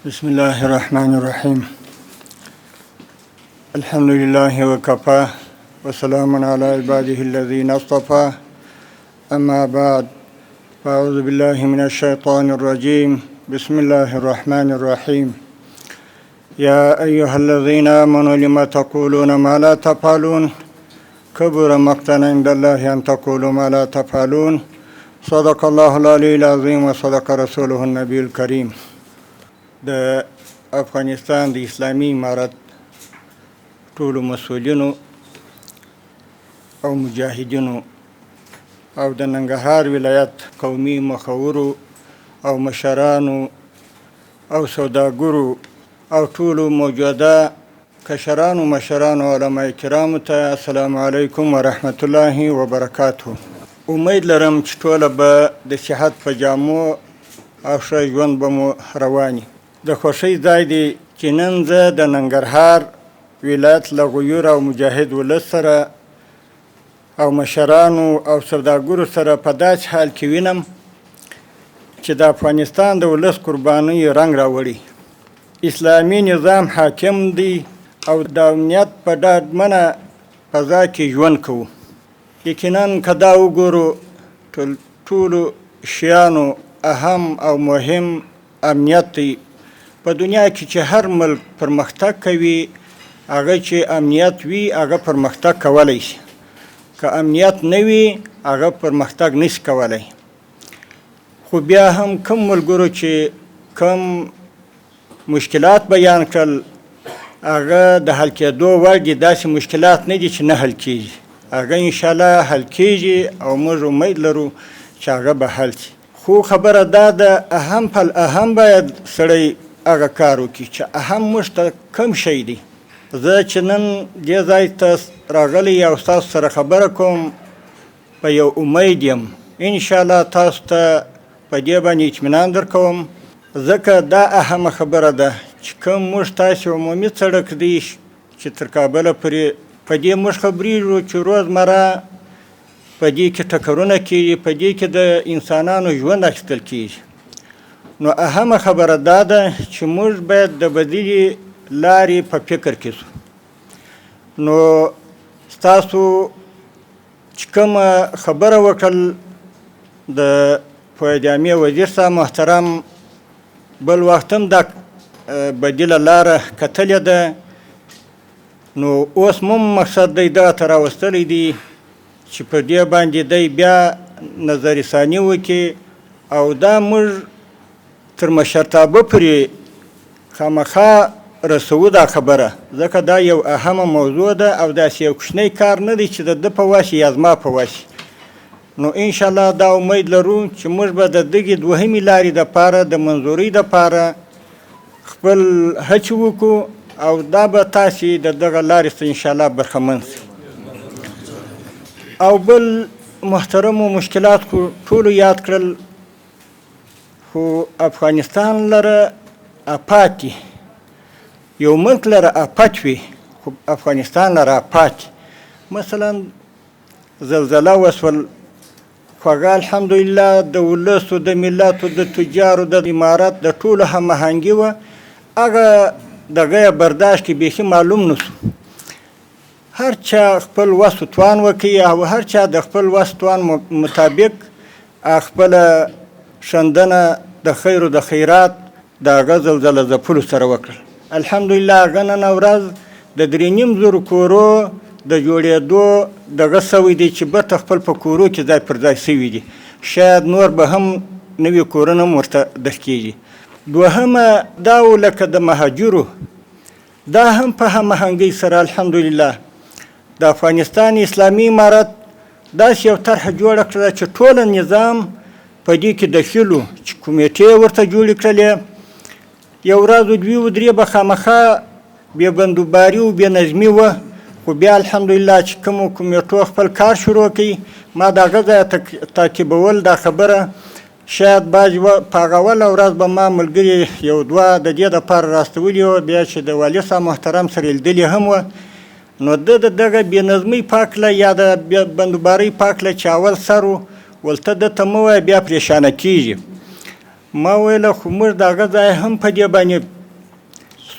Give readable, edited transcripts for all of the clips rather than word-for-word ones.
بسم الله الرحمن الرحيم الحمد لله وكفى وسلام على عباده الذين اصطفى أما بعد فأعوذ بالله من الشيطان الرجيم بسم الله الرحمن الرحيم يا أيها الذين آمنوا لما تقولون ما لا تفعلون كبر مقتا عند الله أن تقولوا ما لا تفعلون صدق الله العلي العظيم وصدق رسوله النبي الكريم. د افغانستان د اسلامي امارت ټولو مسؤلینو او مجاهدینو او د ننګرهار ولایت قومي مخورو او مشرانو او سوداګرو او ټولو موجوده کشرانو مشرانو علماء کرامو ته السلام علیکم ورحمت الله وبرکاته. امید لرم چې ټوله به د صحت په جامو او ښه ژوند به مو رواني. د خوښۍ ځای دی چې نن زه د ننګرهار ولایت له غیور او مجاهد ولس سره او مشرانو او سوداګرو سره په داسې حال کې وینم چې د افغانستان د ولس قربانۍ رنګ راوړي. اسلامي نظام حاکم دی او د امنیت په ډاډمنه فضا کې ژوند کوو. یقینا که دا وګورو ټولو شیانو اهم او مهم امنیت دی. په دنیا کې چې هر ملک پرمختګ کوي هغه چې امنیت وي هغه پرمختګ کولی شي، که امنیت نه وي هغه پرمختګ نشي کولی. خو بیا هم کم ملګرو چې کم مشکلات بیان کړل هغه د حل کېدو وړ دي. داسې مشکلات نه دي چې نه حل کېږي، هغه انشاءالله حل کېږي او موږ امید لرو چې هغه به حل شي. خو خبره دا ده اهم فل اهم باید سړی هغه کار وکړي چې اهم موږ ته کم شی دی. زه چې نن دې ځای ته راغلی او ستاسو سره خبره کوم په یو امید یم انشاءالله تاسو ته په دې باندې اطمینان درکوم، ځکه دا اهمه خبره ده چې کوم موږ تاسې عمومي سړک دی چې تر کابله پورې په دې موږ خبرېږو چې روزمره په دې کې ټکرونه کېږي، په دې کې د انسانانو ژوند اخیستل کېږي. نو اهمه خبره دا ده چې موږ باید د بدیلې لارې په فکر کې شو. نو ستاسو چې کومه خبره وکړل د فواد جامع وزیر صاحب محترم بل وخت هم دا بدیله لاره کتلې ده. نو اوس مم مقصد دی دغه ته راوستلی دی چې په دې باندې دی بیا نظر ثاني وکړي او دا موږ تر مشرتابه پورې خامخا رسوو دا خبره، ځکه دا یو اهمه موضوع ده او داسې یو کوچنی کار نه دی چې د ده په وس یا زما په وس. نو انشاءالله دا امید لرو چې موږ به د دغې دوهمې لارې دپاره د منظورۍ دپاره خپل هڅې وکړو او دا به تاسې د دغه لارې څخه انشاءالله برخمن شي. او بل محترمو مشکلات خو ټولو یاد کړل، خو افغانستان لره افات دي. یو ملک لره افت وي خو افغانستان لره افات. مثلا زلزله وسول خو هغه الحمدلله د ولسو د ملتو د تجارو د امارت د ټولو هماهنګي وه، هغه دغه یې برداشت کې بیخي معلوم نه شو. هر چا خپل وس توان وکړي او هر چا د خپل وس توان مطابق خپله شندنه د خیر و د خیرات د هغه زلزله ځپلو سره وکړل. الحمدلله هغه نن ورځ د 3,500 کورو د جوړېدو دغه سوی دی چې بېرته خپل په کورو کې ځای پر ځای سوي دي. شاید نور به هم نوي کورونه هم ورته دخ کېږي. دوهمه دا و لکه د مهاجرو دا هم په هماهنګۍ سره الحمدلله د افغانستان اسلامي امارت داسې یو طرحه جوړه کړله چې ټوله نظام په دې کې دخیل و چې کمیټې ورته جوړې کړلې. یو ورځ و دوی و درې به خامخا بې بندوباري و بې نظمي وه، خو بیا الحمدلله چې کومو کمیټو خپل کار شروع کړي ما د هغه ځایه تعقیبول دا خبره. شاید بعضې په هغه اوله ورځ به ما ملګري یو دوه د دې دپاره راستولي وه، بیا چې د والي صاحب محترم سره یې لیدلي هم وه. نو د دغه بې نظمۍ پاکله یا د بندوبارۍ پاکله چې اول سر و ولته ده ته مه وایه بیا پریشانه کېږي. ما ویله خو موږ د هغه ځای هم په دې باندې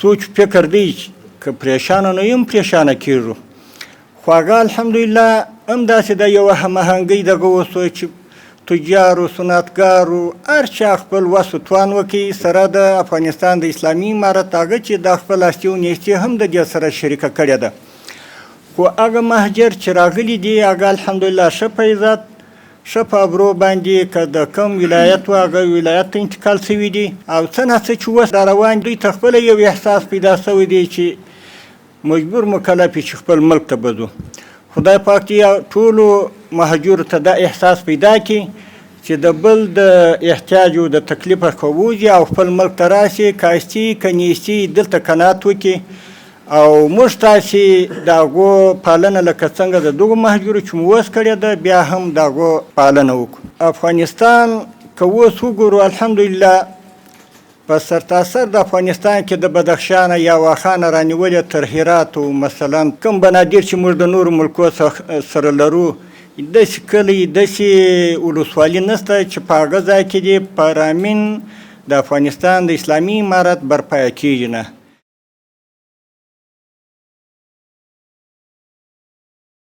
سوچ فکر دی چې که پریشانه نه یم پریشانه کېږو خو هغه الحمدلله هم داسې د یوه هماهنګۍ دغه اوسو چې تجارو صنعتګارو هر چا خپل وس و توان وکړي سره د افغانستان د اسلامي امارت هغه چې دا خپل هستي و نیستي هم د دې سره شریکه کړې ده خو هغه مهاجر چې راغلي دي هغه الحمدلله ښه په عزت ښه په ابرو باندې که د کوم ولایت و هغه ولایت ته انتقال شوي دي او څه نه څه چې اوس را روان دوی ته خپله یو احساس پیدا شوی دی چې مجبور مکلف چې خپل ملک ته بځو خدای پاک دې ټولو مهاجرو ته دا احساس پیدا کړي چې د بل د احتیاج او د تکلیف څخه ووځي او خپل ملک ته راشي که هستي که نیستي دلته قناعت وکړي او موږ تاسې د هغو پالنه لکه څنګه د دغو مهاجرو چې مو اوس کړې ده بیا هم د هغو پالنه وکړو افغانستان که اوس وګورو الحمدلله په سرتاسر د افغانستان کې د بدخشان یا واخانه رانیولې تر هراتو مثلا کوم بنادر چې موږ د نورو ملکو سره لرو داسې کلی داسې ولسوالي نشته چې په هغه ځای کې دې په رامین د افغانستان د اسلامي امارت برپایه کېږي نه